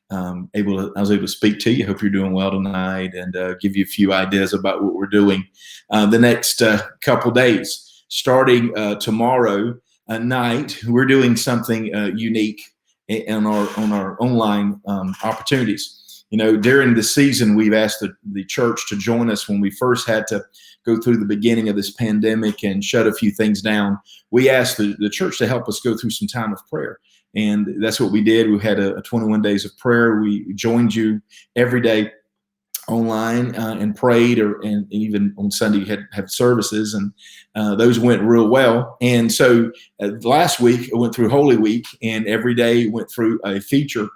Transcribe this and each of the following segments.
I was able to speak to you. Hope you're doing well tonight, and give you a few ideas about what we're doing the next couple days. Starting tomorrow night, we're doing something unique on our online opportunities. During the season, we've asked the church to join us when we first had to go through the beginning of this pandemic and shut a few things down. We asked the church to help us go through some time of prayer. And that's what we did. We had a 21 days of prayer. We joined you every day online and prayed, and even on Sunday had services, and those went real well. And so last week I went through Holy Week, and every day went through a feature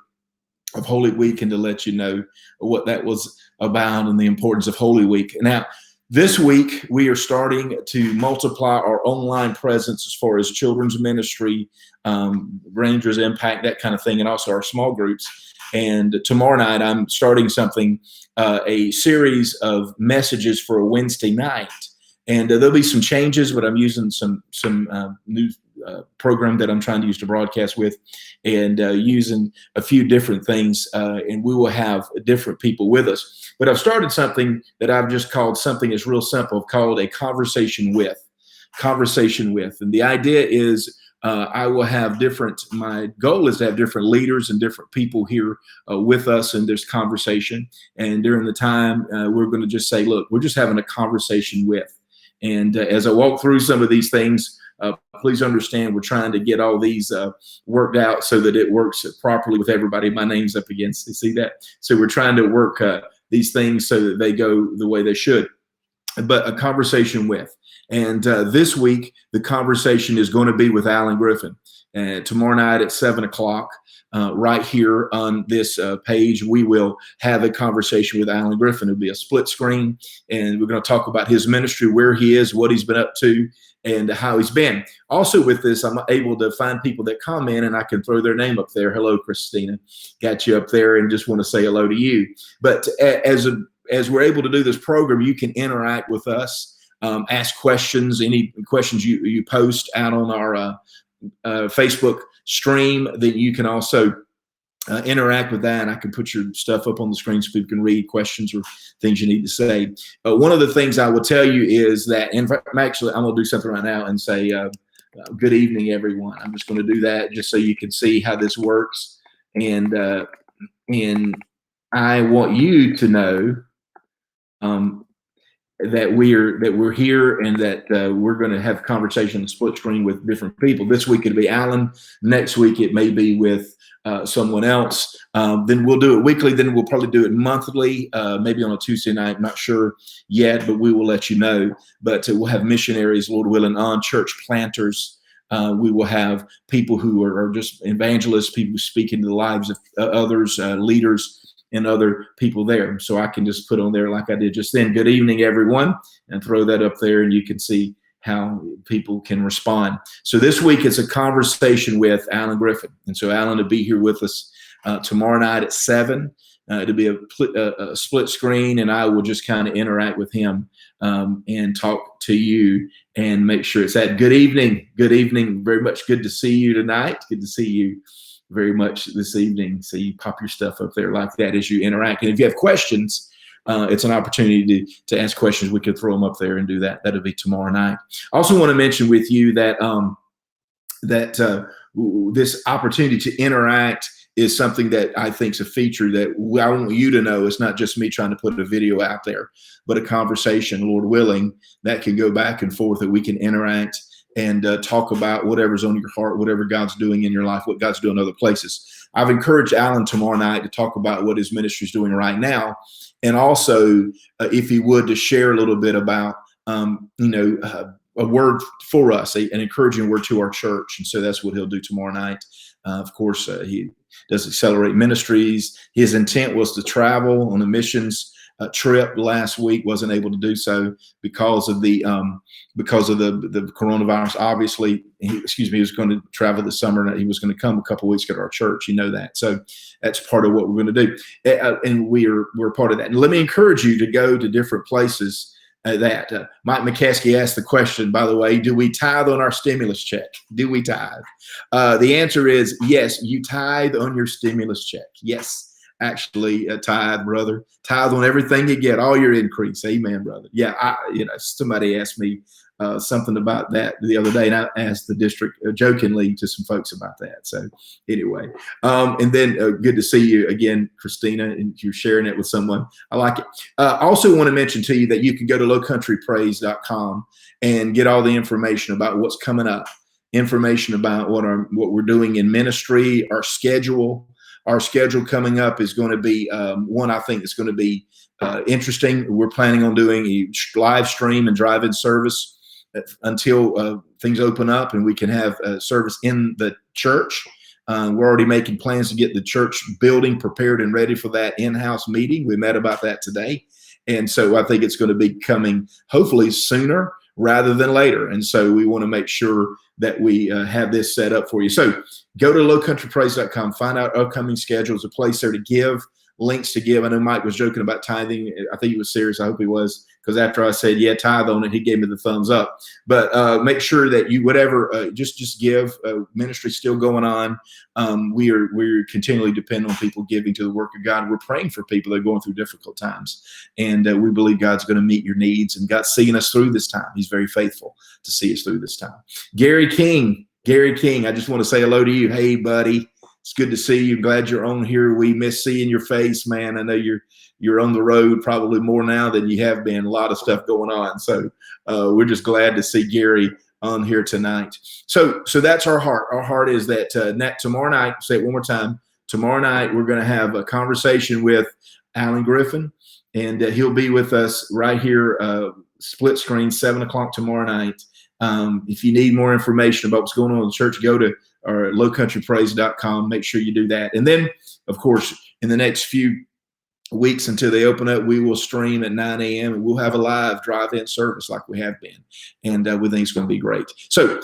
of Holy Week, and to let you know what that was about and the importance of Holy Week. Now, this week we are starting to multiply our online presence as far as children's ministry, Rangers Impact, that kind of thing, and also our small groups. And tomorrow night I'm starting something, a series of messages for a Wednesday night. And there'll be some changes, but I'm using some new program that I'm trying to use to broadcast with, and using a few different things, and we will have different people with us. But I've started something that I've just called something that's real simple, called a conversation with. And the idea is I will have my goal is to have different leaders and different people here with us in this conversation. And during the time, we're going to just say, look, we're just having a conversation with. And as I walk through some of these things, please understand we're trying to get all these worked out so that it works properly with everybody. My name's up against, you see that? So we're trying to work these things so that they go the way they should. But a conversation with. And this week, the conversation is going to be with Allen Griffin. Tomorrow night at 7:00, right here on this page, we will have a conversation with Allen Griffin. It'll be a split screen, and we're going to talk about his ministry, where he is, what he's been up to, and how he's been. Also with this, I'm able to find people that comment, and I can throw their name up there. Hello, Christina. Got you up there, and just want to say hello to you. But as we're able to do this program, you can interact with us, ask questions, any questions you post out on our Facebook stream, then you can also interact with that. I can put your stuff up on the screen so people can read questions or things you need to say. One of the things I will tell you is that, in fact, actually, I'm going to do something right now and say, good evening, everyone. I'm just going to do that just so you can see how this works. And I want you to know that we're here, and that we're going to have conversation split screen with different people. This week it'll be Alan. Next week it may be with someone else. Then we'll do it weekly. Then we'll probably do it monthly, maybe on a Tuesday night. I'm not sure yet, but we will let you know. But we'll have missionaries, Lord willing, on, church planters. We will have people who are just evangelists, people who speak into the lives of others, leaders, and other people there. So I can just put on there, like I did just then, good evening, everyone, and throw that up there, and you can see how people can respond. So this week it's a conversation with Allen Griffin. And so Allen will be here with us tomorrow night at 7. It'll be a split screen, and I will just kind of interact with him and talk to you and make sure it's that. Good evening. Good evening. Very much good to see you tonight. Good to see you very much this evening. So you pop your stuff up there like that as you interact. And if you have questions, it's an opportunity to ask questions. We could throw them up there and do that. That'll be tomorrow night. I also want to mention with you that this opportunity to interact is something that I think is a feature that I want you to know. It's not just me trying to put a video out there, but a conversation, Lord willing, that can go back and forth, that we can interact and talk about whatever's on your heart, whatever God's doing in your life, what God's doing in other places. I've encouraged Alan tomorrow night to talk about what his ministry is doing right now, and also, if he would, to share a little bit about, a word for us, an encouraging word to our church. And so that's what he'll do tomorrow night. Of course, he does Accelerate Ministries. His intent was to travel on a missions trip last week, wasn't able to do so because of the coronavirus. Obviously, he was going to travel this summer, and he was going to come a couple of weeks ago to our church. You know that. So that's part of what we're going to do, and we're part of that. And let me encourage you to go to different places that. Mike McCaskey asked the question, by the way, do we tithe on our stimulus check? Do we tithe? The answer is yes, you tithe on your stimulus check. Yes. Actually, tithe, brother. Tithe on everything you get, all your increase. Amen, brother. Yeah, somebody asked me something about that the other day, and I asked the district jokingly to some folks about that. So anyway, and then good to see you again, Christina, and you're sharing it with someone. I like it. Also want to mention to you that you can go to lowcountrypraise.com and get all the information about what's coming up, information about what we're doing in ministry, our schedule. Our schedule coming up is going to be one I think is going to be interesting. We're planning on doing a live stream and drive-in service until things open up and we can have a service in the church. We're already making plans to get the church building prepared and ready for that in-house meeting. We met about that today. And so I think it's going to be coming hopefully sooner rather than later. And so we want to make sure that we have this set up for you. So go to lowcountrypraise.com, find out upcoming schedules, a place there to give, links to give. I know Mike was joking about tithing. I think he was serious. I hope he was, because after I said, yeah, tithe on it, he gave me the thumbs up. But make sure that you, whatever, just give. Ministry still going on. We're continually dependent on people giving to the work of God. We're praying for people that are going through difficult times. And we believe God's going to meet your needs. And God's seeing us through this time. He's very faithful to see us through this time. Gary King, I just want to say hello to you. Hey, buddy. It's good to see you. Glad you're on here. We miss seeing your face, man. I know you're on the road probably more now than you have been. A lot of stuff going on. So we're just glad to see Gary on here tonight. So that's our heart. Our heart is that tomorrow night, say it one more time, tomorrow night we're going to have a conversation with Allen Griffin, and he'll be with us right here, split screen, 7 o'clock tomorrow night. If you need more information about what's going on in the church, go to our lowcountrypraise.com. Make sure you do that. And then, of course, in the next few weeks until they open up, we will stream at 9 a.m. and we'll have a live drive-in service like we have been. And we think it's going to be great. So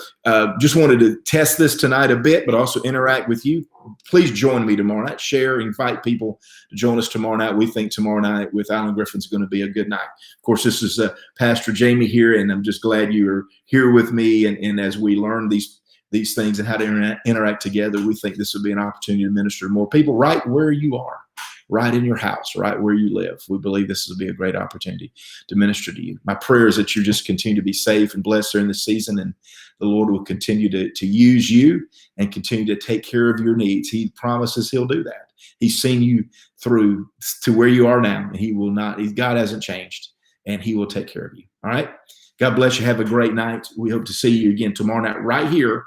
just wanted to test this tonight a bit, but also interact with you. Please join me tomorrow night. Share, invite people to join us tomorrow night. We think tomorrow night with Allen Griffin is going to be a good night. Of course, this is Pastor Jamie here, and I'm just glad you are here with me. And as we learn these things and how to interact together, we think this will be an opportunity to minister to more people right where you are, right in your house, right where you live. We believe this will be a great opportunity to minister to you. My prayer is that you just continue to be safe and blessed during this season, and the Lord will continue to use you and continue to take care of your needs. He promises he'll do that. He's seen you through to where you are now, and he will not. God hasn't changed, and he will take care of you. All right? God bless you. Have a great night. We hope to see you again tomorrow night right here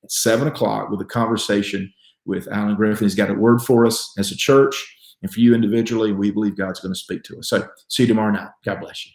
at 7 o'clock with a conversation with Allen Griffin. He's got a word for us as a church, and for you individually. We believe God's going to speak to us. So see you tomorrow night. God bless you.